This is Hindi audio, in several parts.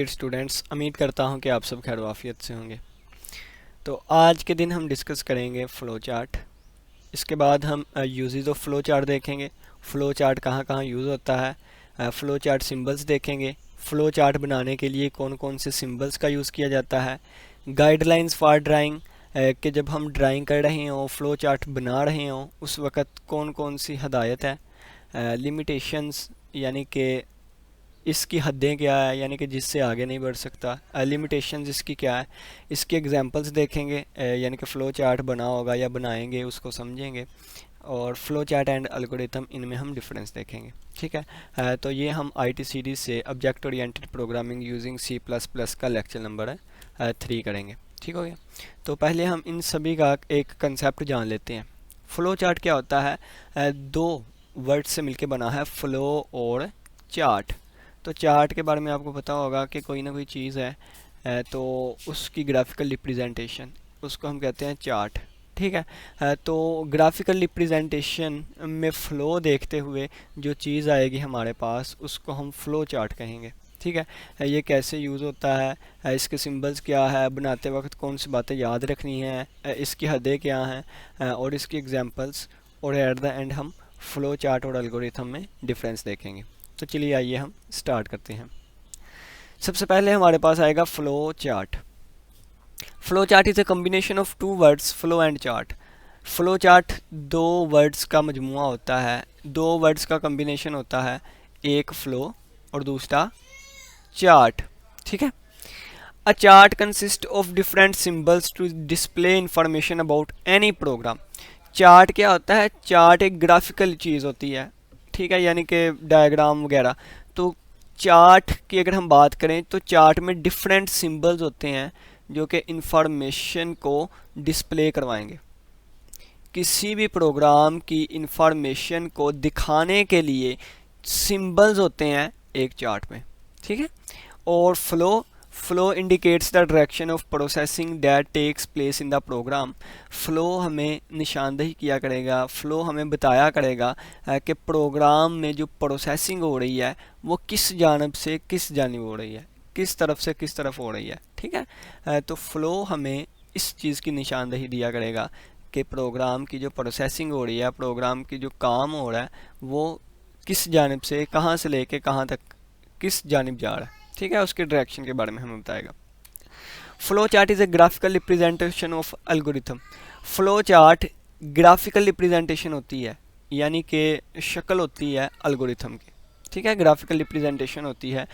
स्टूडेंट्स, उम्मीद करता हूं कि आप सब खैर वाफियत से होंगे। तो आज के दिन हम डिस्कस करेंगे फ़्लो चार्ट। इसके बाद हम यूजेस ऑफ फ़्लो चार्ट देखेंगे, फ़्लो चार्ट कहाँ कहाँ यूज़ होता है, फ़्लो चार्ट सिंबल्स देखेंगे, फ़्लो चार्ट बनाने के लिए कौन कौन से सिंबल्स का यूज़ किया जाता है, गाइडलाइंस फॉर ड्राइंग कि जब हम ड्राइंग कर रहे हों, फ़्लो चार्ट बना रहे हों, उस वक़्त कौन कौन सी हदायत है, लिमिटेशंस यानी कि इसकी हदें क्या है, यानी कि जिससे आगे नहीं बढ़ सकता, लिमिटेशंस इसकी क्या है, इसके एग्जांपल्स देखेंगे, यानी कि फ़्लो चार्ट बना होगा या बनाएंगे उसको समझेंगे, और फ़्लो चार्ट एंड एल्गोरिथम इनमें हम डिफरेंस देखेंगे। ठीक है, तो ये हम ITCD से object oriented programming using C++ का लेक्चर नंबर 3 करेंगे। ठीक हो गया। तो पहले हम इन सभी का एक कंसेप्ट जान लेते हैं। फ़्लो चार्ट क्या होता है? दो वर्ड से मिलके बना है, फ़्लो और चार्ट। तो चार्ट के बारे में आपको पता होगा कि कोई ना कोई चीज़ है, तो उसकी ग्राफिकल रिप्रेजेंटेशन, उसको हम कहते हैं चार्ट। ठीक है, तो ग्राफिकल रिप्रेजेंटेशन में फ़्लो देखते हुए जो चीज़ आएगी हमारे पास उसको हम फ़्लो चार्ट कहेंगे। ठीक है, ये कैसे यूज़ होता है, इसके सिंबल्स क्या है, बनाते वक्त कौन सी बातें याद रखनी हैं, इसकी हदें क्या हैं, और इसकी एग्जांपल्स, और एट द एंड हम फ़्लो चार्ट और एल्गोरिथम में डिफरेंस देखेंगे। तो चलिए आइए हम स्टार्ट करते हैं। सबसे पहले हमारे पास आएगा flow chart. Flow chart is a combination of two words, flow and chart. Flow chart दो वर्ड्स का मजमुआ होता है, दो वर्ड्स का कम्बिनेशन होता है, एक फ़्लो और दूसरा चार्ट। ठीक है, a chart consist of different symbols to display information about any program. Chart क्या होता है? चार्ट एक ग्राफिकल चीज़ होती है। ठीक है, यानी कि डायग्राम वगैरह। तो चार्ट की अगर हम बात करें तो चार्ट में डिफरेंट सिंबल्स होते हैं जो कि इंफॉर्मेशन को डिस्प्ले करवाएंगे। किसी भी प्रोग्राम की इंफॉर्मेशन को दिखाने के लिए सिंबल्स होते हैं एक चार्ट में। ठीक है, और flow indicates the direction of processing that takes place in the program. Flow हमें निशानदेही किया करेगा, फ्लो हमें बताया करेगा कि प्रोग्राम में जो प्रोसेसिंग हो रही है वो किस जानब से किस जानिब हो रही है, किस तरफ से किस तरफ हो रही है। ठीक है, तो फ्लो हमें इस चीज़ की निशानदेही दिया करेगा कि प्रोग्राम की जो प्रोसेसिंग हो रही है, प्रोग्राम की जो काम हो रहा है वो किस जानिब से, कहाँ से लेके कहाँ तक, किस जानिब जा रहा है। ठीक है, उसके डायरेक्शन के बारे में हमें बताएगा। Flow chart is A graphical representation of algorithm. Flow chart graphical representation होती है, यानी कि शक्ल होती है एल्गोरिथम की। ठीक है, ग्राफिकल रिप्रेजेंटेशन होती है,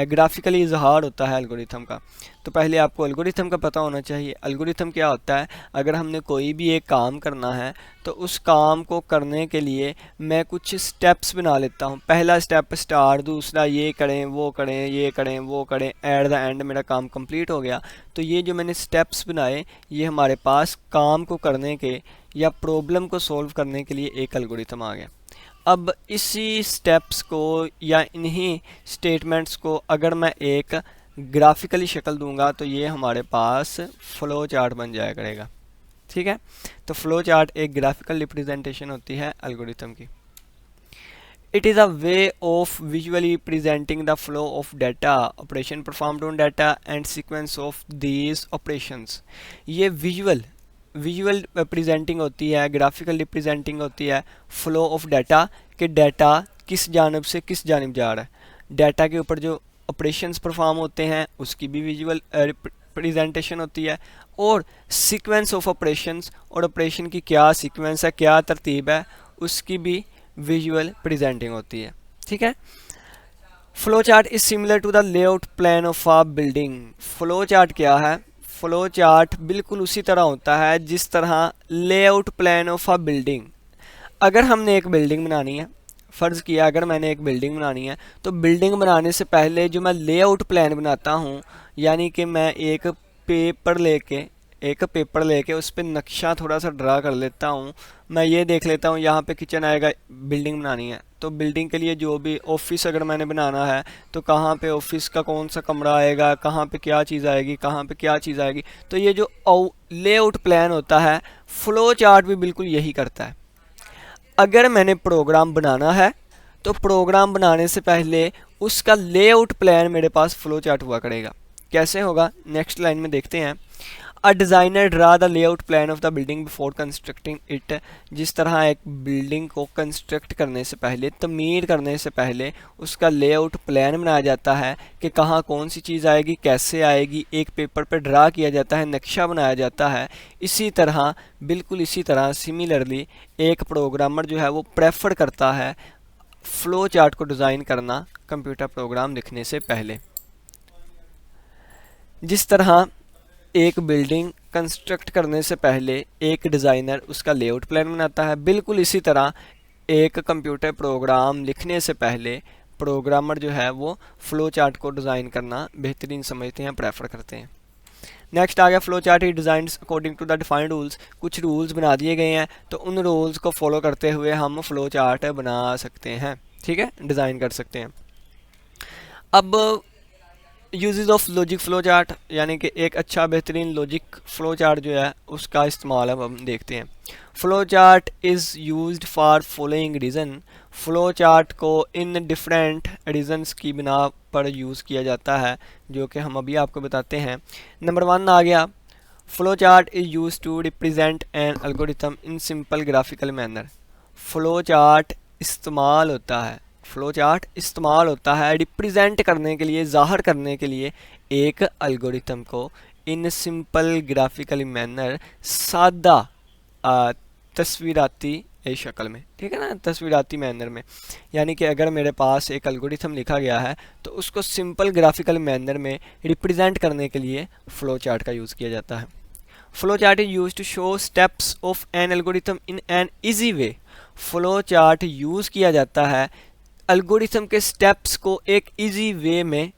ग्राफिकली इजहार होता है एल्गोरिथम का। तो पहले आपको एल्गोरिथम का पता होना चाहिए। एल्गोरिथम क्या होता है? अगर हमने कोई भी एक काम करना है तो उस काम को करने के लिए मैं कुछ स्टेप्स बना लेता हूँ। पहला स्टेप स्टार्ट, दूसरा ये करें वो करें, ये करें वो करें, एट द एंड मेरा काम कंप्लीट हो गया। तो ये जो मैंने स्टेप्स बनाए ये हमारे पास काम को करने के या प्रॉब्लम को सॉल्व करने के लिए एक एल्गोरिथम आ गया। अब इसी स्टेप्स को या इन्हीं स्टेटमेंट्स को अगर मैं एक ग्राफिकली शक्ल दूंगा तो ये हमारे पास फ्लो चार्ट बन जाया करेगा। ठीक है, तो फ्लो चार्ट एक ग्राफिकल रिप्रेजेंटेशन होती है एल्गोरिथम की। It is a way of visually presenting the flow of data, operation performed on data and sequence of these operations. ये विजुअल प्रेजेंटिंग होती है, ग्राफिकल रिप्रेजेंटिंग होती है फ्लो ऑफ डाटा, कि डाटा किस जानब से किस जानब जा रहा है। डाटा के ऊपर जो ऑपरेशंस परफॉर्म होते हैं उसकी भी विजुअल प्रेजेंटेशन होती है, और सीक्वेंस ऑफ ऑपरेशंस, और ऑपरेशन की क्या सीक्वेंस है, क्या तरतीब है, उसकी भी विजुअल प्रेजेंटिंग होती है। ठीक है, flow chart is similar to the layout plan of a building. Flow chart क्या है? फ्लो चार्ट बिल्कुल उसी तरह होता है जिस तरह layout plan of a building. अगर हमने एक बिल्डिंग बनानी है, फ़र्ज़ किया अगर मैंने एक बिल्डिंग बनानी है, तो बिल्डिंग बनाने से पहले जो मैं लेआउट प्लान बनाता हूँ, यानी कि मैं एक पेपर लेके उस पर नक्शा थोड़ा सा ड्रा कर लेता हूँ। मैं ये देख लेता हूँ यहाँ पे किचन आएगा, बिल्डिंग बनानी है तो बिल्डिंग के लिए जो भी ऑफिस अगर मैंने बनाना है तो कहाँ पे ऑफिस का कौन सा कमरा आएगा, कहाँ पे क्या चीज़ आएगी, कहाँ पे क्या चीज़ आएगी। तो ये जो लेआउट प्लान होता है, फ्लो चार्ट भी बिल्कुल यही करता है। अगर मैंने प्रोग्राम बनाना है तो प्रोग्राम बनाने से पहले उसका लेआउट प्लान मेरे पास फ्लो चार्ट हुआ करेगा। कैसे होगा, नेक्स्ट लाइन में देखते हैं। A designer draw the layout plan of the building before constructing it. जिस तरह एक बिल्डिंग को कंस्ट्रक्ट करने से पहले, तमीर करने से पहले उसका लेआउट प्लान बनाया जाता है कि कहाँ कौन सी चीज़ आएगी, कैसे आएगी, एक पेपर पर ड्रा किया जाता है, नक्शा बनाया जाता है। इसी तरह, बिल्कुल इसी तरह सिमिलरली एक प्रोग्रामर जो है वो प्रेफर करता है फ्लो चार्ट को डिज़ाइन करना कंप्यूटर प्रोग्राम लिखने से पहले। जिस तरह एक बिल्डिंग कंस्ट्रक्ट करने से पहले एक डिज़ाइनर उसका लेआउट प्लान बनाता है, बिल्कुल इसी तरह एक कंप्यूटर प्रोग्राम लिखने से पहले प्रोग्रामर जो है वो फ्लो चार्ट को डिज़ाइन करना बेहतरीन समझते हैं, प्रेफर करते हैं। नेक्स्ट आ गया flow chart is design according to the defined rules. कुछ रूल्स बना दिए गए हैं, तो उन रूल्स को फॉलो करते हुए हम फ्लो चार्ट बना सकते हैं, ठीक है, डिज़ाइन कर सकते हैं। अब uses of logic flow chart, यानी कि एक अच्छा बेहतरीन लॉजिक फ्लो चार्ट जो है उसका इस्तेमाल अब हम देखते हैं। Flow chart is used for following reason. Flow chart को इन डिफरेंट रीज़न्स की बिना पर यूज़ किया जाता है, जो कि हम अभी आपको बताते हैं। नंबर 1 आ गया, flow chart is use to represent an algorithm in simple graphical manner. Flow chart इस्तेमाल होता है, फ्लो चार्ट इस्तेमाल होता है रिप्रेजेंट करने के लिए, ज़ाहिर करने के लिए एक एल्गोरिथम को इन सिंपल ग्राफिकल मैनर, सादा तस्वीराती शक्ल में, ठीक है ना, तस्वीराती मैनर में। यानी कि अगर मेरे पास एक एल्गोरिथम लिखा गया है तो उसको सिंपल ग्राफिकल मैनर में रिप्रेजेंट करने के लिए फ्लो चार्ट का यूज़ किया जाता है। Flow chart is use to show steps of an algorithm in an easy way. Flow chart use किया जाता है एल्गोरिथम के स्टेप्स को एक इजी वे में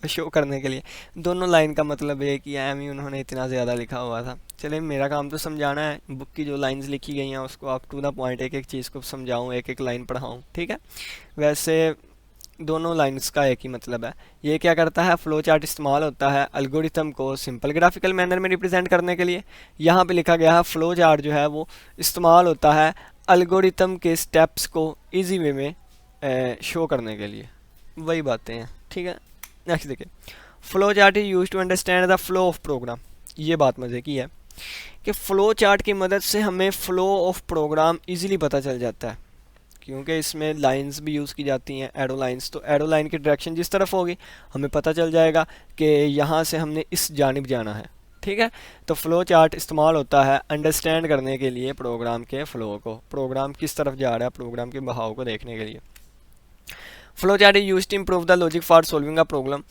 शो करने के लिए। दोनों लाइन का मतलब है कि एम ही उन्होंने इतना ज़्यादा लिखा हुआ था। चलिए, मेरा काम तो समझाना है, बुक की जो लाइंस लिखी गई हैं उसको आप टू द पॉइंट एक एक चीज़ को समझाऊं, एक एक लाइन पढ़ाऊं, ठीक है। वैसे दोनों लाइंस का एक ही मतलब है। ये क्या करता है, फ्लो चार्ट इस्तेमाल होता है एल्गोरिथम को सिंपल ग्राफिकल मैनर में रिप्रेजेंट करने के लिए। यहाँ पे लिखा गया है फ्लो चार्ट जो है वो इस्तेमाल होता है एल्गोरिथम के स्टेप्स को इजी वे में शो करने के लिए। वही बातें हैं, ठीक है। नेक्स्ट देखिए, flow chart is use to understand the flow of program. ये बात मज़े की है कि फ़्लो चार्ट की मदद से हमें फ़्लो ऑफ प्रोग्राम इजीली पता चल जाता है, क्योंकि इसमें लाइंस भी यूज़ की जाती हैं, एरो लाइंस। तो एरो लाइन की डायरेक्शन जिस तरफ होगी हमें पता चल जाएगा कि यहाँ से हमने इस जानिब जाना है, ठीक है। तो फ़्लो चार्ट इस्तेमाल होता है अंडरस्टैंड करने के लिए प्रोग्राम के फ़्लो को, प्रोग्राम किस तरफ जा रहा है, प्रोग्राम के बहाव को देखने के लिए। Flow chart is use to improve the logic for solving a problem.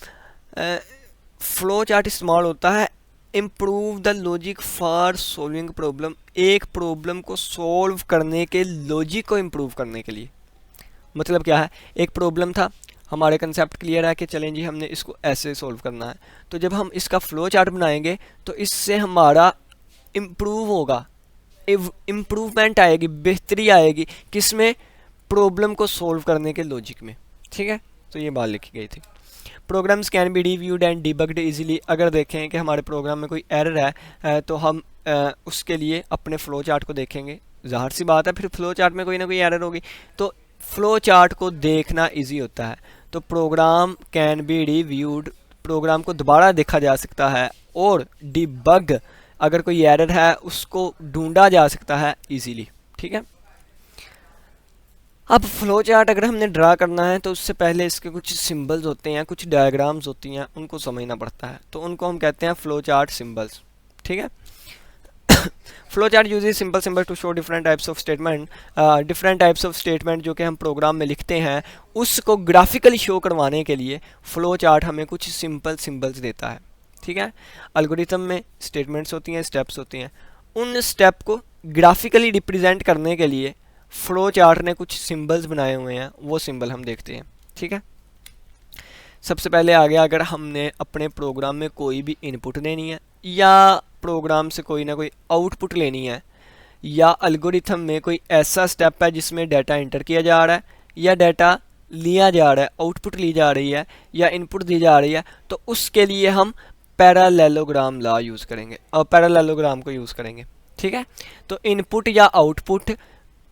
Flow chart इस्तेमाल होता है improve the logic for solving problem, एक प्रॉब्लम को सॉल्व करने के लॉजिक को इम्प्रूव करने के लिए। मतलब क्या है, एक प्रॉब्लम था, हमारे कंसेप्ट क्लियर है कि चलें जी हमने इसको ऐसे सॉल्व करना है, तो जब हम इसका फ्लो चार्ट बनाएंगे तो इससे हमारा इम्प्रूव होगा, इम्प्रूवमेंट आएगी, बेहतरी आएगी, किसमें, प्रॉब्लम को सॉल्व करने के लॉजिक में, ठीक है। तो ये बात लिखी गई थी। Programs can be reviewed and debugged easily. अगर देखें कि हमारे प्रोग्राम में कोई एरर है तो हम उसके लिए अपने फ़्लो चार्ट को देखेंगे। ज़ाहिर सी बात है, फिर फ़्लो चार्ट में कोई ना कोई एरर होगी, तो फ़्लो चार्ट को देखना इजी होता है। तो program can be reviewed, program को दोबारा देखा जा सकता है, और डिबग, अगर कोई एरर है उसको ढूंढा जा सकता है इजीली, ठीक है। अब फ्लो चार्ट अगर हमने ड्रा करना है तो उससे पहले इसके कुछ सिंबल्स होते हैं, कुछ डायग्राम्स होती हैं, उनको समझना पड़ता है, तो उनको हम कहते हैं फ्लो चार्ट सिंबल्स, ठीक है। Flow chart uses simple symbol to show different types of statement. Different types of statement जो कि हम प्रोग्राम में लिखते हैं उसको ग्राफिकली शो करवाने के लिए फ्लो चार्ट हमें कुछ सिंपल सिंबल्स देता है, ठीक है। एल्गोरिथम में स्टेटमेंट्स होती हैं, स्टेप्स होती हैं, उन स्टेप को ग्राफिकली रिप्रेजेंट करने के लिए फ्लो चार्ट ने कुछ सिंबल्स बनाए हुए हैं, वो सिंबल हम देखते हैं, ठीक है। सबसे पहले आ गया, अगर हमने अपने प्रोग्राम में कोई भी इनपुट लेनी है, या प्रोग्राम से कोई ना कोई आउटपुट लेनी है, या एल्गोरिथम में कोई ऐसा स्टेप है जिसमें डाटा इंटर किया जा रहा है या डाटा लिया जा रहा है, आउटपुट ली जा रही है या इनपुट दी जा रही है, तो उसके लिए हम पैरेललोग्राम लॉ यूज़ करेंगे और पैरेललोग्राम को यूज़ करेंगे, ठीक है। तो इनपुट या आउटपुट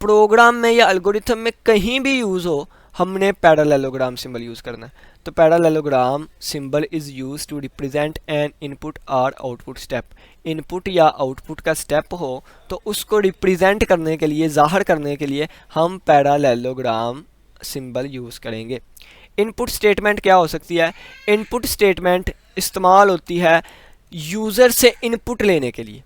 प्रोग्राम में या एल्गोरिथम में कहीं भी यूज़ हो, हमने पैरेललोग्राम सिंबल यूज़ करना है। तो parallelogram symbol is use to represent an input और आउटपुट स्टेप। इनपुट या आउटपुट का स्टेप हो तो उसको रिप्रेजेंट करने के लिए, ज़ाहिर करने के लिए हम पैरेललोग्राम सिंबल यूज़ करेंगे। इनपुट स्टेटमेंट क्या हो सकती है? इनपुट स्टेटमेंट इस्तेमाल होती है यूज़र से इनपुट लेने के लिए।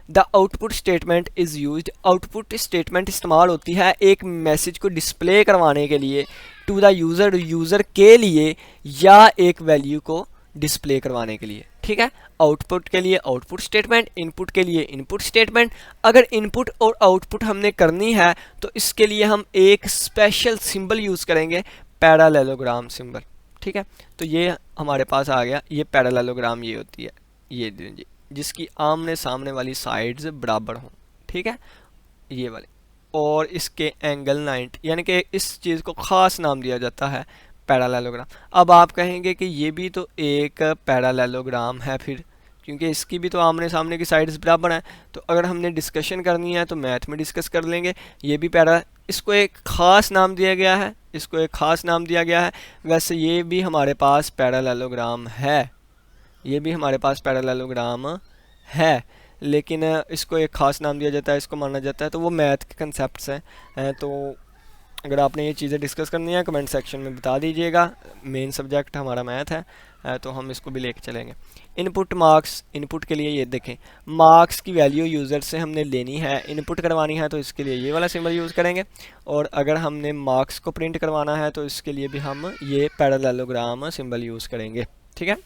The output statement is used. Output statement इस्तेमाल होती है एक मैसेज को डिस्प्ले करवाने के लिए टू द यूज़र, यूज़र के लिए, या एक वैल्यू को डिस्प्ले करवाने के लिए। ठीक है, आउटपुट के लिए आउटपुट स्टेटमेंट, इनपुट के लिए इनपुट स्टेटमेंट। अगर इनपुट और आउटपुट हमने करनी है तो इसके लिए हम एक स्पेशल सिंबल यूज़ करेंगे, पैरेललोग्राम सिंबल। ठीक है, तो ये हमारे पास आ गया। ये पैरेललोग्राम ये होती है, ये जी, जिसकी आमने सामने वाली साइड्स बराबर हों। ठीक है, ये वाले, और इसके एंगल 90, यानी कि इस चीज़ को ख़ास नाम दिया जाता है पैरेललोग्राम। अब आप कहेंगे कि ये भी तो एक पैरेललोग्राम है फिर, क्योंकि इसकी भी तो आमने सामने की साइड्स बराबर हैं। तो अगर हमने डिस्कशन करनी है तो मैथ में डिस्कस कर लेंगे। ये भी इसको एक ख़ास नाम दिया गया है, इसको एक ख़ास नाम दिया गया है। वैसे ये भी हमारे पास पैरेललोग्राम है, ये भी हमारे पास पैरेललोग्राम है, लेकिन इसको एक ख़ास नाम दिया जाता है, इसको माना जाता है। तो वो मैथ के कंसेप्ट्स हैं। तो अगर आपने ये चीज़ें डिस्कस करनी है कमेंट सेक्शन में बता दीजिएगा। मेन सब्जेक्ट हमारा मैथ है, तो हम इसको भी लेके चलेंगे। इनपुट मार्क्स, इनपुट के लिए ये देखें, मार्क्स की वैल्यू यूज़र से हमने लेनी है, इनपुट करवानी है, तो इसके लिए ये वाला सिंबल यूज़ करेंगे। और अगर हमने मार्क्स को प्रिंट करवाना है तो इसके लिए भी हम ये पैरेललोग्राम सिंबल यूज़ करेंगे। ठीक है,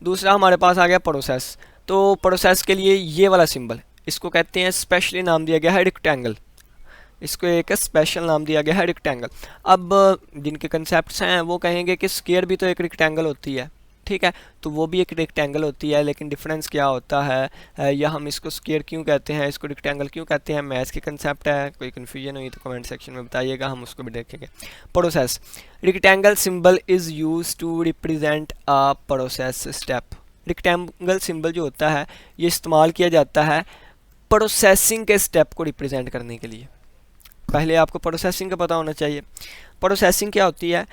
दूसरा हमारे पास आ गया प्रोसेस। तो प्रोसेस के लिए ये वाला सिंबल, इसको कहते हैं, स्पेशली नाम दिया गया है रेक्टेंगल। इसको एक स्पेशल नाम दिया गया है रेक्टेंगल। अब जिनके कंसेप्ट्स हैं वो कहेंगे कि स्क्वायर भी तो एक रेक्टेंगल होती है। ठीक है, तो वो भी एक रेक्टेंगल होती है, लेकिन डिफरेंस क्या होता है, या हम इसको स्क्वायर क्यों कहते हैं, इसको रेक्टेंगल क्यों कहते हैं, मैथ्स के कंसेप्ट है। कोई कन्फ्यूजन हुई तो कमेंट सेक्शन में बताइएगा, हम उसको भी देखेंगे। Process, rectangle symbol is use to represent a process step. Rectangle symbol जो होता है ये इस्तेमाल किया जाता है प्रोसेसिंग के स्टेप को रिप्रेजेंट करने के लिए। पहले आपको प्रोसेसिंग का पता होना चाहिए। प्रोसेसिंग क्या होती है?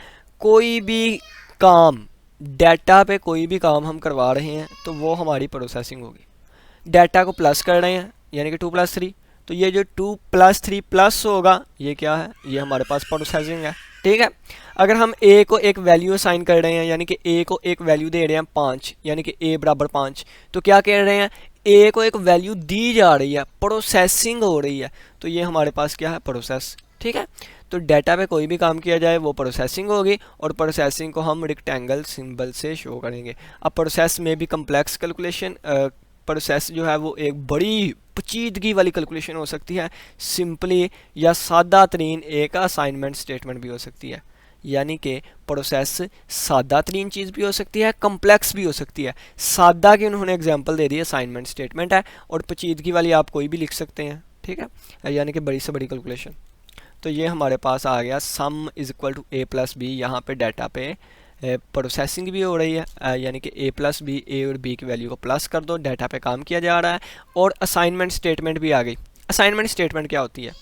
कोई भी काम, डाटा पे कोई भी काम हम करवा रहे हैं तो वो हमारी प्रोसेसिंग होगी। डाटा को प्लस कर रहे हैं यानी कि 2 + 3, तो ये जो 2 + 3 प्लस होगा ये क्या है? ये हमारे पास प्रोसेसिंग है। ठीक है, अगर हम ए को एक वैल्यू असाइन कर रहे हैं, यानी कि ए को एक वैल्यू दे रहे हैं 5, यानी कि ए = 5, तो क्या कह रहे हैं? ए को एक वैल्यू दी जा रही है, प्रोसेसिंग हो रही है, तो ये हमारे पास क्या है? प्रोसेस। ठीक है, तो डाटा पे कोई भी काम किया जाए वो प्रोसेसिंग होगी, और प्रोसेसिंग को हम रेक्टेंगल सिंबल से शो करेंगे। अब प्रोसेस में भी कम्प्लेक्स कैलकुलेशन, प्रोसेस जो है वो एक बड़ी पेचीदगी वाली कैलकुलेशन हो सकती है, सिंपली या सादा तरीन एक असाइनमेंट स्टेटमेंट भी हो सकती है। यानी कि प्रोसेस सादा तरीन चीज़ भी हो सकती है, कम्प्लेक्स भी हो सकती है। सादा की उन्होंने एग्जांपल दे दी, असाइनमेंट स्टेटमेंट है, और पेचीदगी वाली आप कोई भी लिख सकते हैं। ठीक है, यानी कि बड़ी से बड़ी कैलकुलेशन। तो ये हमारे पास आ गया सम = a + b। यहाँ पे डाटा पे प्रोसेसिंग भी हो रही है, यानी कि a + b, a और b की वैल्यू को प्लस कर दो, डाटा पे काम किया जा रहा है, और असाइनमेंट स्टेटमेंट भी आ गई। असाइनमेंट स्टेटमेंट क्या होती है?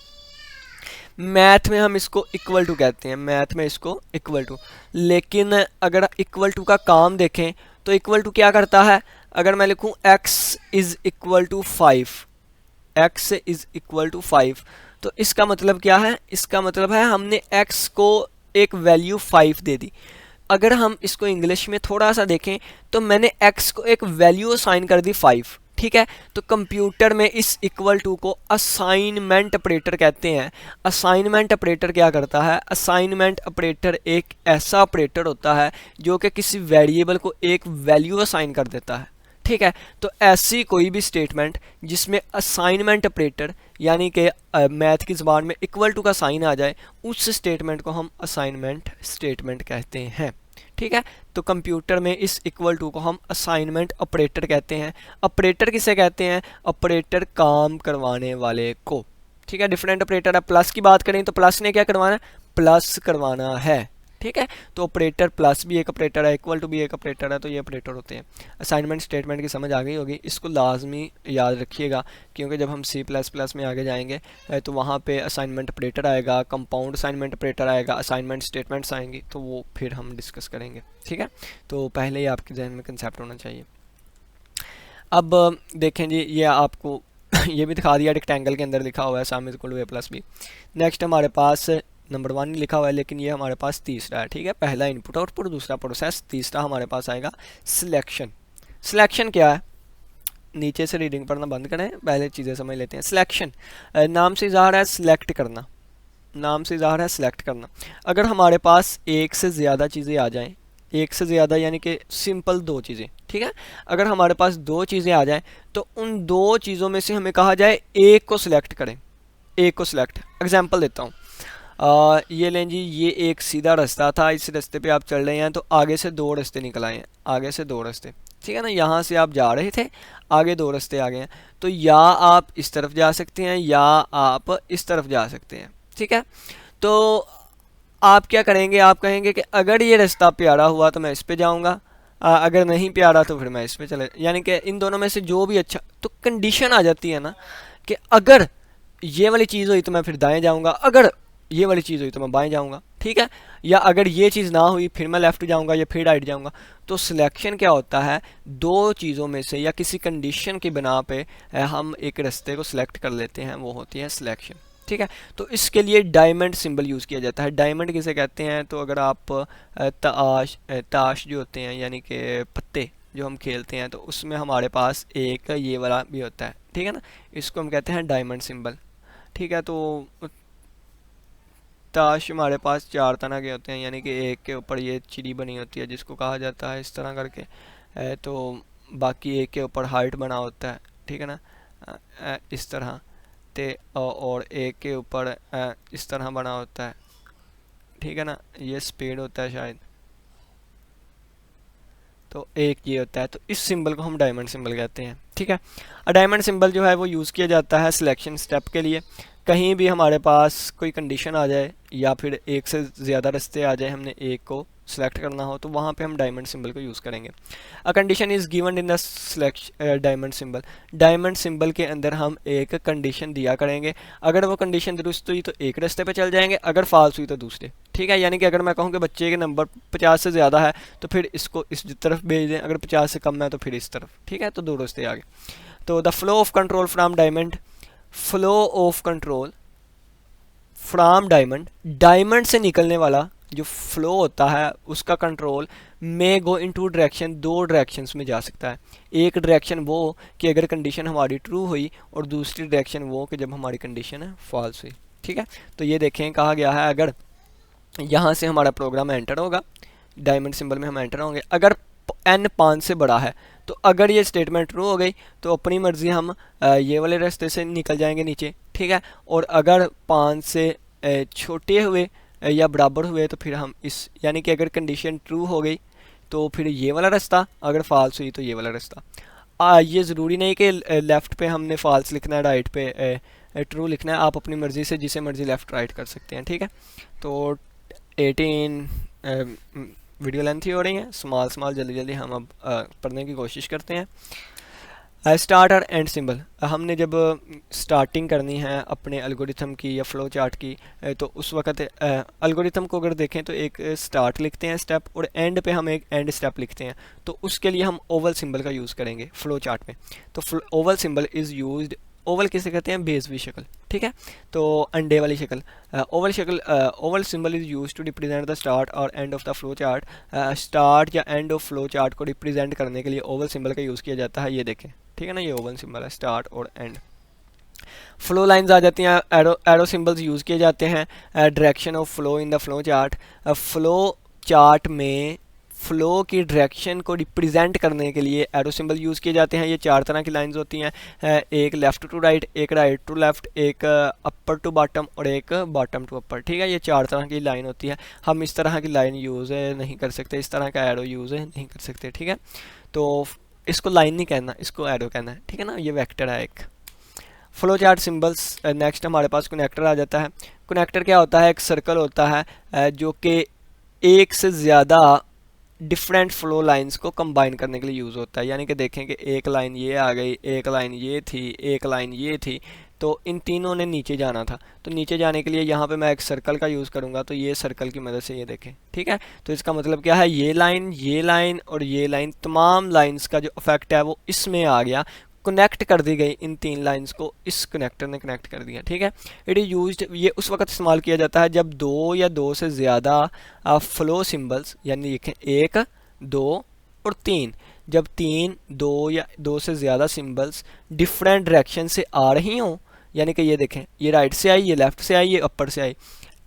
मैथ में हम इसको इक्वल टू कहते हैं, मैथ में इसको इक्वल टू। लेकिन अगर इक्वल टू का काम देखें तो इक्वल टू क्या करता है? अगर मैं लिखूं x = 5, x = 5, तो इसका मतलब क्या है? इसका मतलब है हमने x को एक वैल्यू 5 दे दी। अगर हम इसको इंग्लिश में थोड़ा सा देखें तो मैंने x को एक वैल्यू असाइन कर दी 5। ठीक है, तो कंप्यूटर में इस इक्वल टू को असाइनमेंट ऑपरेटर कहते हैं। असाइनमेंट ऑपरेटर क्या करता है? असाइनमेंट ऑपरेटर एक ऐसा ऑपरेटर होता है जो कि किसी वेरिएबल को एक वैल्यू असाइन कर देता है। ठीक है, तो ऐसी कोई भी स्टेटमेंट जिसमें असाइनमेंट ऑपरेटर यानी कि मैथ की ज़बान में इक्वल टू का साइन आ जाए, उस स्टेटमेंट को हम असाइनमेंट स्टेटमेंट कहते हैं। ठीक है, तो कंप्यूटर में इस इक्वल टू को हम असाइनमेंट ऑपरेटर कहते हैं। ऑपरेटर किसे कहते हैं? ऑपरेटर काम करवाने वाले को। ठीक है, डिफरेंट ऑपरेटर है। प्लस की बात करें तो प्लस ने क्या करवाना है? प्लस करवाना है। ठीक है। तो ऑपरेटर प्लस भी एक ऑपरेटर है, इक्वल टू भी एक ऑपरेटर है, तो ये ऑपरेटर होते हैं। असाइनमेंट स्टेटमेंट की समझ आ गई होगी, इसको लाजमी याद रखिएगा, क्योंकि जब हम सी प्लस प्लस में आगे जाएंगे तो वहाँ पे असाइनमेंट ऑपरेटर आएगा, कंपाउंड असाइनमेंट ऑपरेटर आएगा, असाइनमेंट स्टेटमेंट्स आएंगी, तो वो फिर हम डिस्कस करेंगे। ठीक है, तो पहले ही आपके जहन में कंसेप्ट होना चाहिए। अब देखें जी, ये आपको ये भी दिखा दिया, रेक्टेंगल के अंदर लिखा हुआ है sum is equal to A plus B. Next हमारे पास नंबर 1 लिखा हुआ है, लेकिन ये हमारे पास तीसरा है। ठीक है, पहला इनपुट आउटपुट, दूसरा प्रोसेस, तीसरा हमारे पास आएगा सिलेक्शन। सिलेक्शन क्या है? नीचे से रीडिंग पढ़ना बंद करें, पहले चीज़ें समझ लेते हैं। सिलेक्शन नाम से इज़हार है सिलेक्ट करना, नाम से इज़हार है सिलेक्ट करना। अगर हमारे पास एक से ज़्यादा चीज़ें आ जाएं, एक से ज़्यादा यानी कि सिंपल दो चीज़ें, ठीक है, अगर हमारे पास दो चीज़ें आ जाएं तो उन दो चीज़ों में से हमें कहा जाए एक को सिलेक्ट करें, एक को सिलेक्ट। एग्जांपल देता हूँ, ये लें जी, ये एक सीधा रास्ता था, इस रास्ते पे आप चल रहे हैं तो आगे से दो रास्ते निकल आए हैं, आगे से दो रास्ते, ठीक है ना, यहाँ से आप जा रहे थे, आगे दो रास्ते आ गए हैं, तो या आप इस तरफ जा सकते हैं या आप इस तरफ जा सकते हैं। ठीक है, तो आप क्या करेंगे, आप कहेंगे कि अगर ये रास्ता प्यारा हुआ तो मैं इस पे जाऊँगा, अगर नहीं प्यारा तो फिर मैं इस पे चले, यानी कि इन दोनों में से जो भी अच्छा, तो कंडीशन आ जाती है ना कि अगर ये वाली चीज़ हुई तो मैं फिर दाएं जाऊँगा, अगर ये वाली चीज़ हुई तो मैं बाएं जाऊँगा। ठीक है, या अगर ये चीज़ ना हुई फिर मैं लेफ़्ट जाऊँगा या फिर राइट जाऊँगा। तो सिलेक्शन क्या होता है, दो चीज़ों में से या किसी कंडीशन की बिना पे हम एक रास्ते को सिलेक्ट कर लेते हैं, वो होती है सिलेक्शन। ठीक है, तो इसके लिए डायमंड सिंबल यूज़ किया जाता है। डायमंड किसे कहते हैं, तो अगर आप ताश जो होते हैं यानी कि पत्ते जो हम खेलते हैं, तो उसमें हमारे पास एक ये वाला भी होता है, ठीक है ना, इसको हम कहते हैं डायमंड सिंबल। ठीक है, तो ताश हमारे पास चार तरह के होते हैं, यानी कि एक के ऊपर ये चिड़ी बनी होती है जिसको कहा जाता है इस तरह करके, तो बाकी एक के ऊपर हार्ट बना होता है, ठीक है ना, इस तरह ते, और एक के ऊपर इस तरह बना होता है, ठीक है ना, ये स्पेड होता है शायद, तो एक ये होता है, तो इस सिंबल को हम डायमंड सिंबल कहते हैं। ठीक है, डायमंड सिंबल जो है वो यूज़ किया जाता है सिलेक्शन स्टेप के लिए। कहीं भी हमारे पास कोई कंडीशन आ जाए या फिर एक से ज़्यादा रास्ते आ जाए, हमने एक को सिलेक्ट करना हो, तो वहाँ पे हम डायमंड सिंबल को यूज़ करेंगे। A condition is given in the selection diamond symbol. Diamond symbol के अंदर हम एक कंडीशन दिया करेंगे, अगर वो कंडीशन दुरुस्त हुई तो एक रास्ते पे चल जाएंगे, अगर फाल्स हुई तो दूसरे। ठीक है, यानी कि अगर मैं कहूँ कि बच्चे के नंबर 50 से ज़्यादा है तो फिर इसको इस तरफ भेज दें, अगर 50 से कम है तो फिर इस तरफ। ठीक है, तो दो रास्ते आगे। तो the flow of control from diamond, flow of control from diamond, diamond से निकलने वाला जो फ्लो होता है उसका control may go in two direction, दो डायरेक्शंस में जा सकता है। एक डायरेक्शन वो कि अगर कंडीशन हमारी ट्रू हुई, और दूसरी डायरेक्शन वो कि जब हमारी कंडीशन है फॉल्स हुई। ठीक है, तो ये देखें कहा गया है, अगर यहाँ से हमारा प्रोग्राम एंटर होगा, डायमंड सिंबल में हम एंटर होंगे, अगर n 5 से बड़ा है, तो अगर ये स्टेटमेंट ट्रू हो गई तो अपनी मर्ज़ी हम ये वाले रास्ते से निकल जाएंगे नीचे। ठीक है, और अगर 5 से छोटे हुए या बराबर हुए तो फिर हम इस, यानी कि अगर कंडीशन ट्रू हो गई तो फिर ये वाला रास्ता, अगर फॉल्स हुई तो ये वाला रास्ता। ये ज़रूरी नहीं कि लेफ़्ट पे हमने फॉल्स लिखना है, राइट पे ट्रू लिखना है, आप अपनी मर्ज़ी से जिसे मर्ज़ी लेफ़्ट राइट कर सकते हैं। ठीक है, तो 18 वीडियो लेंथ ही हो रही है, स्मॉल स्मॉल जल्दी जल्दी हम अब पढ़ने की कोशिश करते हैं। स्टार्ट और एंड सिंबल, हमने जब स्टार्टिंग करनी है अपने एल्गोरिथम की या फ्लो चार्ट की, तो उस वक्त एल्गोरिथम को अगर देखें तो एक स्टार्ट लिखते हैं स्टेप, और एंड पे हम एक एंड स्टेप लिखते हैं, तो उसके लिए हम ओवल सिंबल का यूज़ करेंगे फ्लो चार्ट में। तो Oval symbol is used, Oval किसे कहते हैं, बेस भी शक्ल। ठीक है, तो अंडे वाली शक्ल, ओवल शक्ल, oval symbol is use to represent the start और end of the flowchart. Start या एंड ऑफ फ्लो चार्ट को रिप्रेजेंट करने के लिए ओवल सिंबल का यूज़ किया जाता है। ये देखें, ठीक है ना, ये ओवल सिंबल है, स्टार्ट और एंड। फ्लो लाइंस आ जाती हैं, एरो सिंबल्स यूज़ किए जाते हैं, direction of flow in the flow chart. Flow chart में फ़्लो की डायरेक्शन को रिप्रेजेंट करने के लिए एरो सिंबल यूज़ किए जाते हैं। ये चार तरह की लाइंस होती हैं, एक लेफ़्ट टू राइट, एक राइट टू लेफ़्ट, एक अपर टू बॉटम और एक बॉटम टू अपर। ठीक है, ये चार तरह की लाइन होती है। हम इस तरह की लाइन यूज़ नहीं कर सकते, इस तरह का एरो यूज़ नहीं कर सकते। ठीक है, तो इसको लाइन नहीं कहना, इसको एरो कहना है। ठीक है ना, ये वेक्टर है एक। फ्लो चार्ट सिंबल्स, नेक्स्ट हमारे पास कनेक्टर आ जाता है। कनेक्टर क्या होता है, एक सर्कल होता है जो कि एक से ज़्यादा डिफरेंट फ्लो लाइंस को कंबाइन करने के लिए यूज़ होता है। यानी कि देखें कि एक लाइन ये आ गई, एक लाइन ये थी, एक लाइन ये थी, तो इन तीनों ने नीचे जाना था। तो नीचे जाने के लिए यहाँ पे मैं एक सर्कल का यूज़ करूँगा, तो ये सर्कल की मदद से ये देखें, ठीक है। तो इसका मतलब क्या है, ये लाइन और ये लाइन, तमाम लाइंस का जो इफेक्ट है वो इसमें आ गया, कनेक्ट कर दी गई। इन तीन लाइंस को इस कनेक्टर ने कनेक्ट कर दिया, ठीक है। इट इज़ यूज्ड, ये उस वक्त इस्तेमाल किया जाता है जब दो या दो से ज़्यादा फ्लो सिंबल्स, यानी देखें एक, दो और तीन, जब तीन, दो या दो से ज़्यादा सिंबल्स डिफरेंट डायरेक्शन से आ रही हों, यानी कि ये देखें, ये राइट से आई, ये लेफ्ट से आई, ये अपर से आई,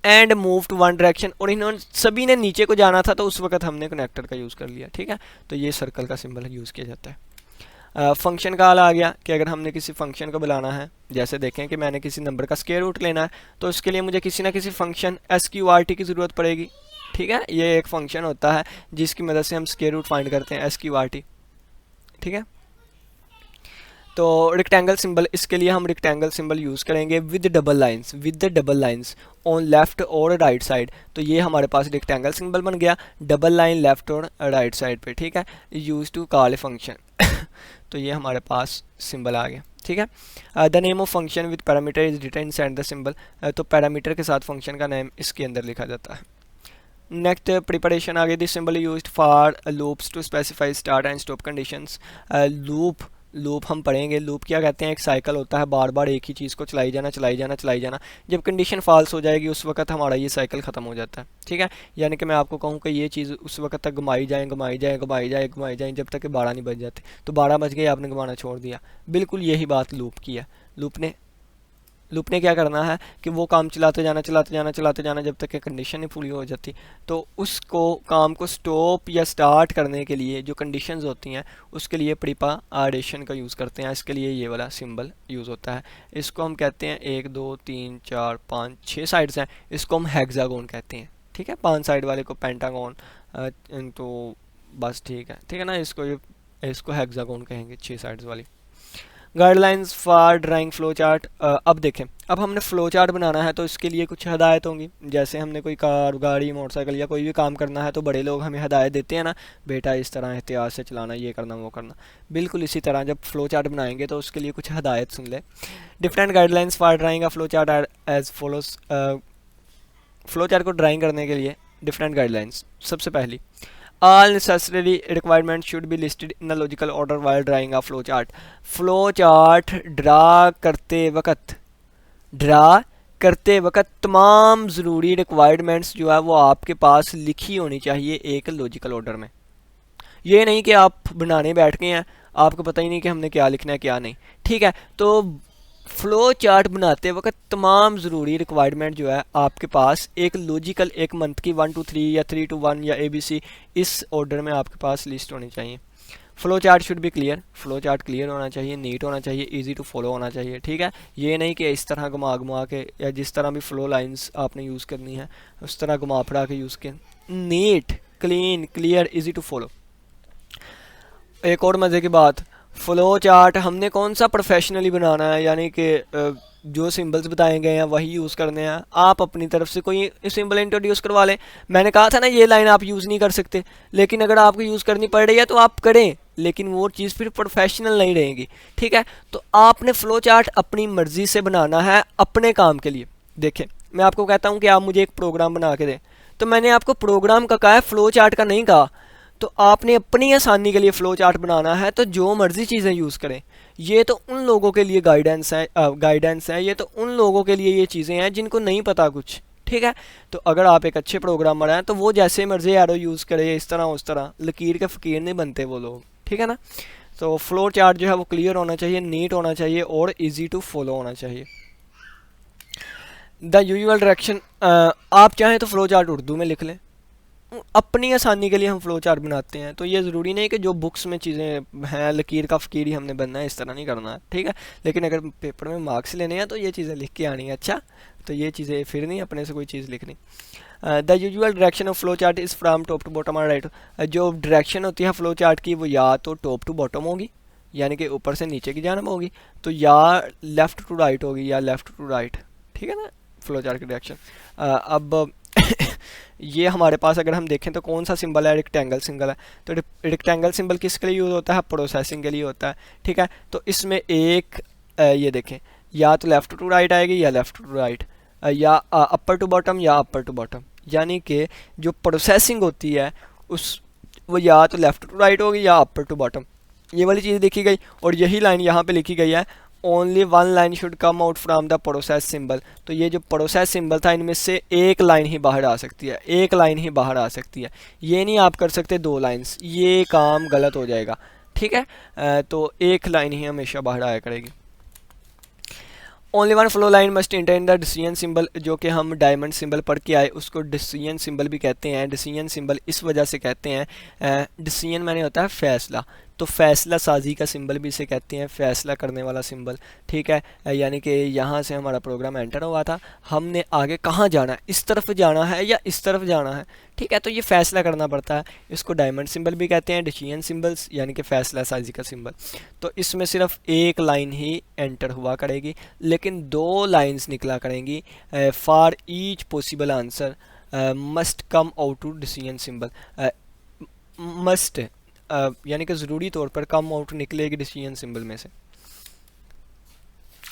and move to one direction, और इन्होंने सभी ने नीचे को जाना था, तो उस वक्त हमने कनेक्टर का यूज़ कर लिया, ठीक है। तो ये सर्कल का सिंबल यूज़ किया जाता है। फंक्शन का हाल आ गया कि अगर हमने किसी फंक्शन को बुलाना है, जैसे देखें कि मैंने किसी नंबर का स्क्वायर रूट लेना है, तो उसके लिए मुझे किसी ना किसी फंक्शन SQRT की ज़रूरत पड़ेगी, ठीक है। ये एक फंक्शन होता है जिसकी मदद से हम स्क्वायर रूट फाइंड करते हैं, SQRT, ठीक है। तो रेक्टेंगल सिंबल, इसके लिए हम रेक्टेंगल सिंबल यूज़ करेंगे with double lines on left और राइट साइड। तो ये हमारे पास रेक्टेंगल सिंबल बन गया, डबल लाइन लेफ्ट और राइट साइड पे, ठीक है। Use to call a function तो ये हमारे पास सिंबल आ गया, ठीक है। The name of function with parameter is written inside the symbol. तो पैरामीटर के साथ फंक्शन का नेम इसके अंदर लिखा जाता है। नेक्स्ट प्रिपरेशन आ गई, this symbol used for loops to specify start and stop conditions. Loop हम पढ़ेंगे। लूप क्या कहते हैं, एक साइकिल होता है, बार बार एक ही चीज़ को चलाई जाना चलाई जाना चलाई जाना। जब कंडीशन फॉल्स हो जाएगी उस वक्त हमारा ये साइकिल ख़त्म हो जाता है, ठीक है। यानी कि मैं आपको कहूँ कि ये चीज़ उस वक्त तक घुमाई जाए घुमाई जाए घुमाई जाए घुमाई जाए जब तक कि 12 नहीं बज जाते। तो 12 बज गए, आपने घुमाना छोड़ दिया। बिल्कुल यही बात लूप की है। लूप ने क्या करना है कि वो काम चलाते जाना चलाते जाना चलाते जाना जब तक कि कंडीशन नहीं पूरी हो जाती। तो उसको काम को स्टॉप या स्टार्ट करने के लिए जो कंडीशंस होती हैं उसके लिए प्रिपरेशन का यूज़ करते हैं। इसके लिए ये वाला सिंबल यूज़ होता है। इसको हम कहते हैं 1 2 3 4 5 6 साइड्स हैं, इसको हम हेक्सागोन कहते हैं, ठीक है। 5 साइड वाले को पेंटागोन, तो बस ठीक है ना। इसको हेक्सागोन कहेंगे, 6 साइड्स वाली। Guidelines for drawing flow chart. अब देखें, अब हमने फ्लो चार्ट बनाना है तो इसके लिए कुछ हदायत होंगी। जैसे हमने कोई कार, गाड़ी, मोटरसाइकिल या कोई भी काम करना है तो बड़े लोग हमें हदायत देते हैं ना, बेटा इस तरह एहतियात से चलाना, ये करना वो करना। बिल्कुल इसी तरह जब फ्लो चार्ट बनाएंगे तो उसके लिए कुछ हदायत सुन ले। Different guidelines for drawing a flow chart are as follows. Flow chart को ड्राइंग करने के लिए डिफरेंट गाइडलाइंस। सबसे पहली, all necessary requirements should be listed in a logical order while drawing a flow chart. Flow chart draw करते वक्त तमाम ज़रूरी रिक्वायरमेंट्स जो है वो आपके पास लिखी होनी चाहिए एक लॉजिकल ऑर्डर में। ये नहीं कि आप बनाने बैठ गए हैं, आपको पता ही नहीं कि हमने क्या लिखना है क्या नहीं, ठीक है। तो फ्लो चार्ट बनाते वक्त तमाम ज़रूरी रिक्वायरमेंट जो है आपके पास एक लॉजिकल, एक मंथ की 1 to 3 या 3 to 1 या ABC, इस ऑर्डर में आपके पास लिस्ट होनी चाहिए। Flow chart should be clear, flow chart clear होना चाहिए, नीट होना चाहिए, इजी टू फॉलो होना चाहिए, ठीक है। ये नहीं कि इस तरह घुमा घुमा के या जिस तरह भी फ्लो लाइंस आपने यूज़ करनी है उस तरह घुमा फिरा के यूज़ कर। Neat, clean, clear, easy to follow. एक और मज़े की बात, फ्लो चार्ट हमने कौन सा प्रोफेशनली बनाना है, यानी कि जो सिंबल्स बताए गए हैं वही यूज़ करने हैं। आप अपनी तरफ से कोई सिंबल इंट्रोड्यूस करवा लें। मैंने कहा था ना ये लाइन आप यूज़ नहीं कर सकते, लेकिन अगर आपको यूज़ करनी पड़ रही है तो आप करें, लेकिन वो चीज़ फिर प्रोफेशनल नहीं रहेगी, ठीक है। तो आपने फ़्लो चार्ट अपनी मर्ज़ी से बनाना है अपने काम के लिए। देखें, मैं आपको कहता हूँ कि आप मुझे एक प्रोग्राम बना के दें, तो मैंने आपको प्रोग्राम का कहा है, फ़्लो चार्ट का नहीं कहा। तो आपने अपनी आसानी के लिए फ़्लो चार्ट बनाना है तो जो मर्ज़ी चीज़ें यूज़ करें। ये तो उन लोगों के लिए गाइडेंस है, ये तो उन लोगों के लिए ये चीज़ें हैं जिनको नहीं पता कुछ, ठीक है। तो अगर आप एक अच्छे प्रोग्रामर हैं तो वो जैसे मर्ज़ी एरो यूज़ करे, इस तरह उस तरह, लकीर के फ़कीर नहीं बनते वो लोग, ठीक है ना। तो फ्लो चार्ट जो है वो क्लियर होना चाहिए, नीट होना चाहिए और ईजी टू फॉलो होना चाहिए। द यूजुअल डायरेक्शन, आप चाहें तो फ्लो चार्ट उर्दू में लिख लें, अपनी आसानी के लिए हम फ्लो चार्ट बनाते हैं। तो ये ज़रूरी नहीं कि जो बुक्स में चीज़ें हैं लकीर का फ़कीर ही हमने बनना है, इस तरह नहीं करना है, ठीक है। लेकिन अगर पेपर में मार्क्स लेने हैं तो ये चीज़ें लिख के आनी है। अच्छा, तो ये चीज़ें फिर नहीं अपने से कोई चीज़ लिखनी। The usual direction of flow chart is from top to bottom और राइट। जो डायरेक्शन होती है फ्लो चार्ट की वो या तो टॉप टू बॉटम होगी, यानी कि ऊपर से नीचे की जानब होगी, तो या लेफ़्ट टू राइट होगी या लेफ़्ट टू राइट, ठीक है ना, फ्लो चार्ट की डायरेक्शन। अब ये हमारे पास अगर हम देखें तो कौन सा सिंबल है, रेक्टेंगल सिंबल है। तो रेक्टेंगल सिंबल किसके लिए यूज़ होता है, प्रोसेसिंग के लिए होता है, ठीक है। तो इसमें एक ये देखें या तो लेफ़्ट टू राइट आएगी या लेफ़्ट टू राइट, या अपर टू बॉटम या अपर टू बॉटम, यानी कि जो प्रोसेसिंग होती है उस वो या तो लेफ़्ट टू राइट होगी या अपर टू बॉटम, ये वाली चीज़ देखी गई। और यही लाइन यहाँ पे लिखी गई है, only one line should come out from the process symbol. तो ये जो प्रोसेस सिंबल था इनमें से एक लाइन ही बाहर आ सकती है, एक लाइन ही बाहर आ सकती है, ये नहीं आप कर सकते दो लाइन्स, ये काम गलत हो जाएगा, ठीक है। तो एक लाइन ही हमेशा बाहर आया करेगी। Only one flow line must enter the decision symbol, जो कि हम डायमंड सिंबल पढ़ के आए उसको डिसीजन सिंबल भी कहते हैं। डिसीजन सिंबल इस वजह से कहते हैं, डिसीजन मैंने होता है फैसला, तो फैसला साजी का सिंबल भी इसे कहते हैं, फैसला करने वाला सिंबल, ठीक है। यानी कि यहाँ से हमारा प्रोग्राम एंटर हुआ था, हमने आगे कहाँ जाना है, इस तरफ जाना है या इस तरफ जाना है, ठीक है। तो ये फैसला करना पड़ता है, इसको डायमंड सिंबल भी कहते हैं, डिसीजन सिंबल्स यानी कि फैसला साजी का सिंबल। तो इसमें सिर्फ एक लाइन ही एंटर हुआ करेगी, लेकिन दो लाइंस निकला करेंगी। For each possible answer must come out to decision symbol, must यानी कि ज़रूरी तौर पर कम आउट निकलेगी डिसीजन सिंबल में से।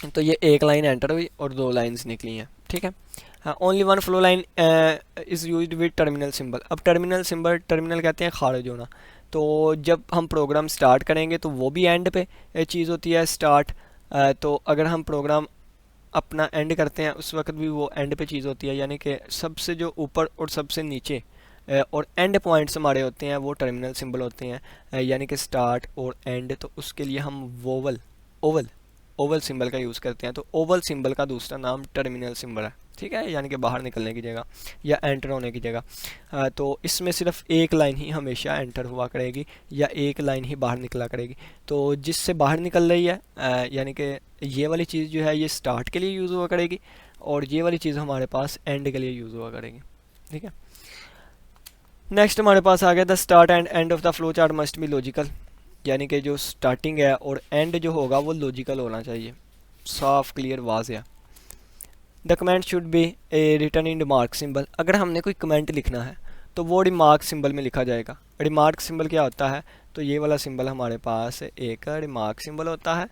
तो ये एक लाइन एंटर हुई और दो लाइंस निकली हैं, ठीक है। Only one flow line is used with terminal symbol. अब टर्मिनल सिंबल, टर्मिनल कहते हैं खारिज होना, तो जब हम प्रोग्राम स्टार्ट करेंगे तो वो भी एंड पे चीज़ होती है स्टार्ट। तो अगर हम प्रोग्राम अपना एंड करते हैं उस वक्त भी वो एंड पे चीज़ होती है, यानी कि सबसे जो ऊपर और सबसे नीचे और एंड पॉइंट्स हमारे होते हैं वो टर्मिनल सिंबल होते हैं, यानी कि स्टार्ट और एंड। तो उसके लिए हम वोवल ओवल सिंबल का यूज़ करते हैं। तो ओवल सिंबल का दूसरा नाम टर्मिनल सिंबल है, ठीक है, यानी कि बाहर निकलने की जगह या एंटर होने की जगह। तो इसमें सिर्फ एक लाइन ही हमेशा एंटर हुआ करेगी या एक लाइन ही बाहर निकला करेगी। तो जिससे बाहर निकल रही है यानी कि ये वाली चीज़ जो है ये स्टार्ट के लिए यूज़ हुआ करेगी और ये वाली चीज़ हमारे पास एंड के लिए यूज़ हुआ करेगी, ठीक है। नेक्स्ट हमारे पास आ गया the start and and of the flow chart must be logical, यानी कि जो स्टार्टिंग है और एंड जो होगा वो लॉजिकल होना चाहिए, साफ क्लियर वाज़ेह। The comment should be a written in remark symbol. अगर हमने कोई कमेंट लिखना है तो वो रिमार्क सिंबल में लिखा जाएगा। रिमार्क सिंबल क्या होता है, तो ये वाला सिंबल हमारे पास एक रिमार्क सिंबल होता है,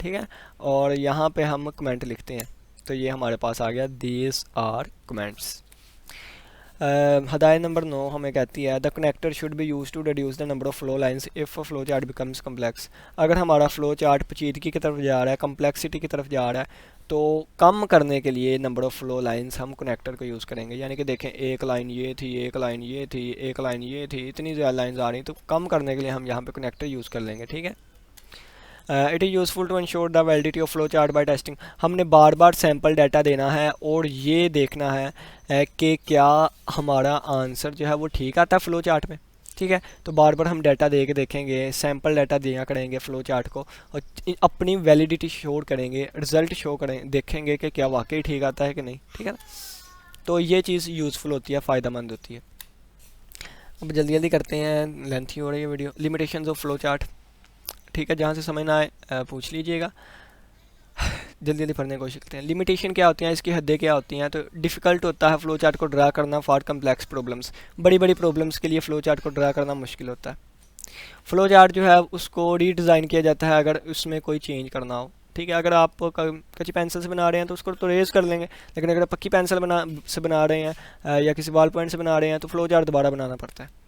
ठीक है। और यहाँ पे हम कमेंट लिखते हैं, तो ये हमारे पास आ गया दीज आर कमेंट्स। हदायत नंबर 9 हमें कहती है the connector should be use to reduce the number of flow lines if flow chart becomes complex. अगर हमारा फ्लो चार्ट पेचीदगी की तरफ जा रहा है, कम्प्लेक्सिटी की तरफ जा रहा है, तो कम करने के लिए नंबर ऑफ़ फ्लो लाइंस हम कनेक्टर को यूज़ करेंगे। यानी कि देखें एक लाइन ये थी, एक लाइन ये थी, एक लाइन ये थी, इतनी ज़्यादा लाइन्स आ रही, तो कम करने के लिए हम यहाँ पे कनेक्टर यूज़ कर लेंगे, ठीक है। It is useful to ensure the validity of flow chart by testing. हमने बार बार सैम्पल डाटा देना है और ये देखना है कि क्या हमारा आंसर जो है वो ठीक आता है फ्लो चार्ट में, ठीक है। तो बार बार हम डाटा दे के देखेंगे, सैम्पल डाटा दिया करेंगे फ्लो चार्ट को और अपनी वैलिडिटी शो करेंगे, रिज़ल्ट शो करें, देखेंगे कि क्या वाकई ठीक आता है कि नहीं, ठीक है। तो ये चीज़ यूज़फुल होती है, फ़ायदेमंद होती है। अब जल्दी जल्दी करते हैं, लेंथी हो रही है video. Limitations of flow chart, ठीक है, जहाँ से समझ ना आए पूछ लीजिएगा, जल्दी जल्दी पढ़ने की कोशिश करते हैं। लिमिटेशन क्या होती हैं, इसकी हदें क्या होती हैं। तो डिफ़िकल्ट होता है फ़्लो चार्ट को ड्रा करना फॉर कम्प्लेक्स प्रॉब्लम्स। बड़ी बड़ी प्रॉब्लम्स के लिए फ़्लो चार्ट को ड्रा करना मुश्किल होता है। फ़्लो चार्ट जो है उसको रीडिज़ाइन किया जाता है अगर उसमें कोई चेंज करना हो, ठीक है। अगर आप कच्ची पेंसिल से बना रहे हैं तो उसको तो रेज कर लेंगे, लेकिन अगर पक्की पेंसिल से बना रहे हैं या किसी बॉल पॉइंट से बना रहे हैं तो फ़्लो चार्ट दोबारा बनाना पड़ता है।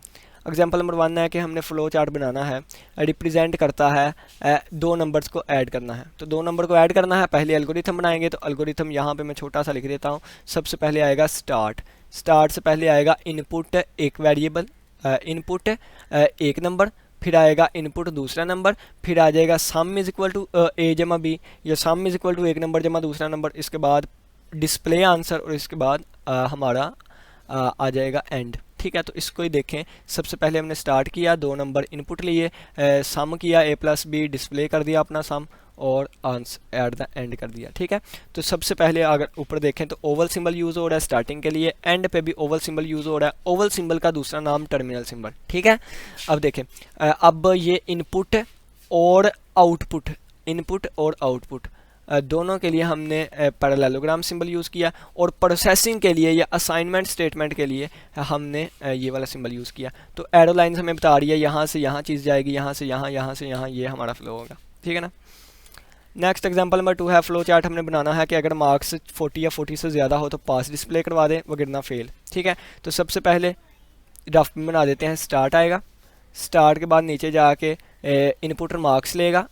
एग्जाम्पल नंबर 1 है कि हमने फ़्लो चार्ट बनाना है, रिप्रेजेंट करता है दो नंबर्स को ऐड करना है। तो दो नंबर को ऐड करना है, पहले एल्गोरिथम बनाएंगे। तो एल्गोरिथम यहाँ पे मैं छोटा सा लिख देता हूँ। सबसे पहले आएगा स्टार्ट, स्टार्ट से पहले आएगा इनपुट एक वेरिएबल, इनपुट एक नंबर, फिर आएगा इनपुट दूसरा नंबर, फिर आ जाएगा सम इज़ इक्वल टू ए जमा बी या सम इज़ इक्वल टू एक नंबर जमा दूसरा नंबर, इसके बाद डिस्प्ले आंसर और इसके बाद हमारा आ जाएगा एंड, ठीक है। तो इसको ही देखें, सबसे पहले हमने स्टार्ट किया, दो नंबर इनपुट लिए, सम किया a प्लस बी, डिस्प्ले कर दिया अपना सम और आंसर एट द एंड कर दिया, ठीक है। तो सबसे पहले अगर ऊपर देखें तो ओवल सिंबल यूज़ हो रहा है स्टार्टिंग के लिए, एंड पे भी ओवल सिंबल यूज़ हो रहा है। ओवल सिंबल का दूसरा नाम टर्मिनल सिंबल, ठीक है। अब देखें, अब ये इनपुट और आउटपुट, इनपुट और आउटपुट, दोनों के लिए हमने पैरेललोग्राम सिंबल यूज़ किया, और प्रोसेसिंग के लिए या असाइनमेंट स्टेटमेंट के लिए हमने ये वाला सिंबल यूज़ किया। तो एरो लाइन्स हमें बता रही है यहाँ से यहाँ चीज़ जाएगी, यहाँ से यहाँ, यहाँ से यहाँ, ये हमारा फ्लो होगा। ठीक है ना। नेक्स्ट एग्जांपल नंबर 2 है, फ्लो चार्ट हमने बनाना है कि अगर मार्क्स 40 या 40 से ज़्यादा हो तो पास डिस्प्ले करवा दें, वगरना फेल। ठीक है, तो सबसे पहले रफ में बना देते हैं। स्टार्ट आएगा, स्टार्ट के बाद नीचे जाके इनपुट मार्क्स लेगा।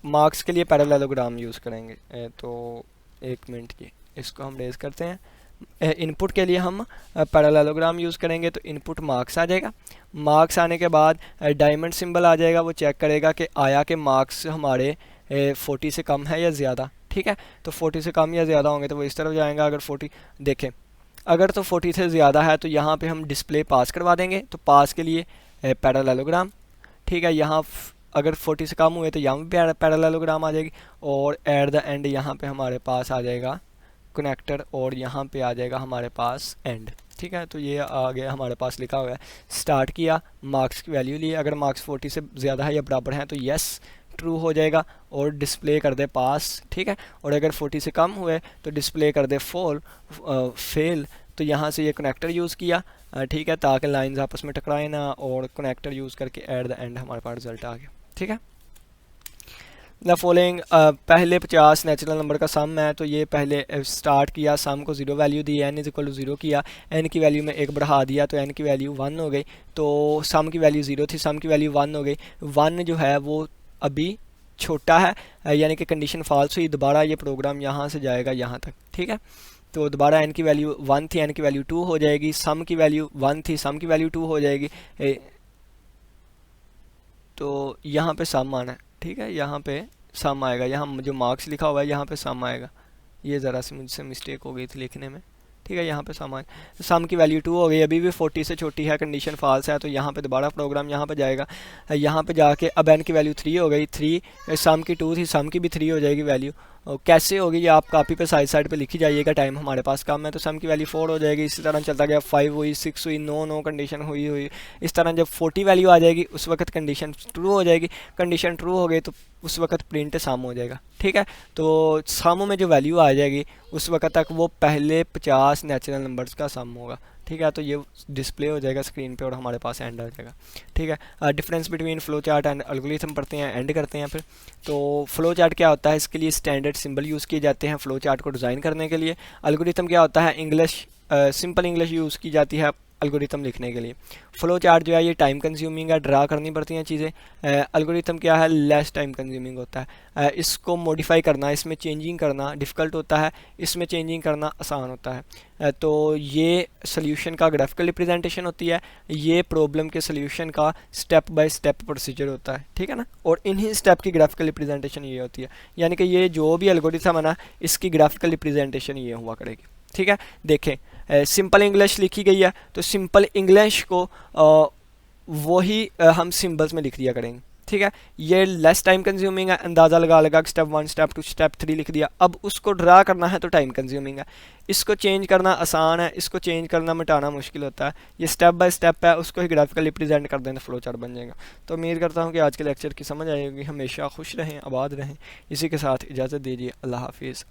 मार्क्स के लिए पैरेललोग्राम यूज़ करेंगे, तो 1 मिनट की इसको हम रेज करते हैं। इनपुट के लिए हम पैरेललोग्राम यूज़ करेंगे, तो इनपुट मार्क्स आ जाएगा। मार्क्स आने के बाद डायमंड सिंबल आ जाएगा, वो चेक करेगा कि आया कि मार्क्स हमारे 40 से कम है या ज़्यादा। ठीक है, तो 40 से कम या ज़्यादा होंगे तो वो इस तरफ जाएगा। अगर 40 देखें, अगर तो 40 से ज़्यादा है तो यहाँ पे हम डिस्प्ले पास करवा देंगे, तो पास के लिए पैरेललोग्राम। ठीक है, यहाँ अगर 40 से कम हुए तो यहाँ भी पैरेललोग्राम आ जाएगी, और एट द एंड यहाँ पे हमारे पास आ जाएगा कनेक्टर, और यहाँ पे आ जाएगा हमारे पास एंड। ठीक है, तो ये आ गया हमारे पास लिखा हुआ है। स्टार्ट किया, मार्क्स की वैल्यू ली, अगर मार्क्स 40 से ज़्यादा है या बराबर है तो यस ट्रू हो जाएगा और डिस्प्ले कर दे पास। ठीक है, और अगर 40 से कम हुए तो डिस्प्ले कर दे फेल। तो यहाँ से ये कनेक्टर यूज़ किया, ठीक है, ताकि लाइंस आपस में टकराए ना, और कनेक्टर यूज़ करके एट द एंड हमारे पास रिजल्ट आ गया। ठीक है, द फॉलोइंग, पहले 50 नेचुरल नंबर का सम है, तो ये पहले स्टार्ट किया, सम को 0 वैल्यू दी, n इज इक्वल टू 0 किया, n की वैल्यू में 1 बढ़ा दिया तो n की वैल्यू 1 हो गई। तो सम की वैल्यू 0 थी, सम की वैल्यू 1 हो गई। 1 जो है वो अभी छोटा है, यानी कि कंडीशन फॉल्स हुई, दोबारा ये प्रोग्राम यहाँ से जाएगा यहाँ तक। ठीक है, तो दोबारा n की वैल्यू 1 थी, n की वैल्यू 2 हो जाएगी। सम की वैल्यू 1 थी, सम की वैल्यू 2 हो जाएगी। तो यहाँ पे सम आना है। ठीक है, यहाँ पे सम आएगा, यहाँ जो मार्क्स लिखा हुआ है यहाँ पे सम आएगा। ये ज़रा सी मुझसे मिस्टेक हो गई थी लिखने में। ठीक है, यहाँ पे सम आएगा, सम की वैल्यू 2 हो गई, अभी भी 40 से छोटी है, कंडीशन फॉल्स है, तो यहाँ पे दोबारा प्रोग्राम यहाँ पे जाएगा। यहाँ पे जाके अब n की वैल्यू 3 हो गई, 3 सम की 2 थी, सम की भी 3 हो जाएगी वैल्यू। कैसे होगी ये आप कॉपी पे साइड पे लिखी जाइएगा, टाइम हमारे पास कम है। तो सम की वैल्यू 4 हो जाएगी, इसी तरह चलता गया, 5 हुई, 6 हुई, 9 कंडीशन हुई। इस तरह जब 40 वैल्यू आ जाएगी उस वक्त कंडीशन ट्रू हो जाएगी। कंडीशन ट्रू हो गई तो उस वक्त प्रिंट सम हो जाएगा। ठीक है, तो सम में जो वैल्यू आ जाएगी उस वक्त तक वो पहले 50 नेचुरल नंबर्स का सम होगा। ठीक है, तो ये डिस्प्ले हो जाएगा स्क्रीन पे और हमारे पास एंड आ जाएगा। ठीक है, difference between flow chart and algorithm पढ़ते हैं, एंड करते हैं फिर। तो फ्लो चार्ट क्या होता है, इसके लिए स्टैंडर्ड सिंबल यूज़ किए जाते हैं फ्लो चार्ट को डिज़ाइन करने के लिए। एल्गोरिथम क्या होता है, इंग्लिश सिंपल इंग्लिश यूज़ की जाती है एल्गोरिथम लिखने के लिए। फ्लो चार्ट जो है ये टाइम कंज्यूमिंग है, ड्रा करनी पड़ती हैं चीज़ें। एल्गोरिथम क्या है, लेस टाइम कंज्यूमिंग होता है। इसको मॉडिफाई करना, इसमें चेंजिंग करना डिफ़िकल्ट होता है, इसमें चेंजिंग करना आसान होता है। तो ये सोल्यूशन का ग्राफिकल रिप्रेजेंटेशन होती है, ये प्रॉब्लम के सोल्यूशन का स्टेप बाय स्टेप प्रोसीजर होता है। ठीक है ना, और इन्हीं स्टेप की ग्राफिकल रिप्रेजेंटेशन ये होती है, यानी कि ये जो भी एल्गोरिथम है ना इसकी ग्राफिकल रिप्रेजेंटेशन ये हुआ करेगी। ठीक है, देखें सिंपल इंग्लिश लिखी गई है, तो सिंपल इंग्लिश को वही हम सिंबल्स में लिख दिया करेंगे। ठीक है, ये लेस टाइम कंज्यूमिंग है, अंदाज़ा लगा स्टेप 1 स्टेप 2 स्टेप 3 लिख दिया। अब उसको ड्रा करना है तो टाइम कंज्यूमिंग है, इसको चेंज करना आसान है, इसको चेंज करना मिटाना मुश्किल होता है। ये स्टेप बाय स्टेप है, उसको ही ग्राफिकली रिप्रेजेंट कर देना, फ्लो चार्ट बन जाएगा। तो उम्मीद करता हूँ कि आज के लेक्चर की समझ आएगी। हमेशा खुश रहें, आबाद रहें। इसी के साथ इजाज़त दीजिए, अल्लाह हाफिज़।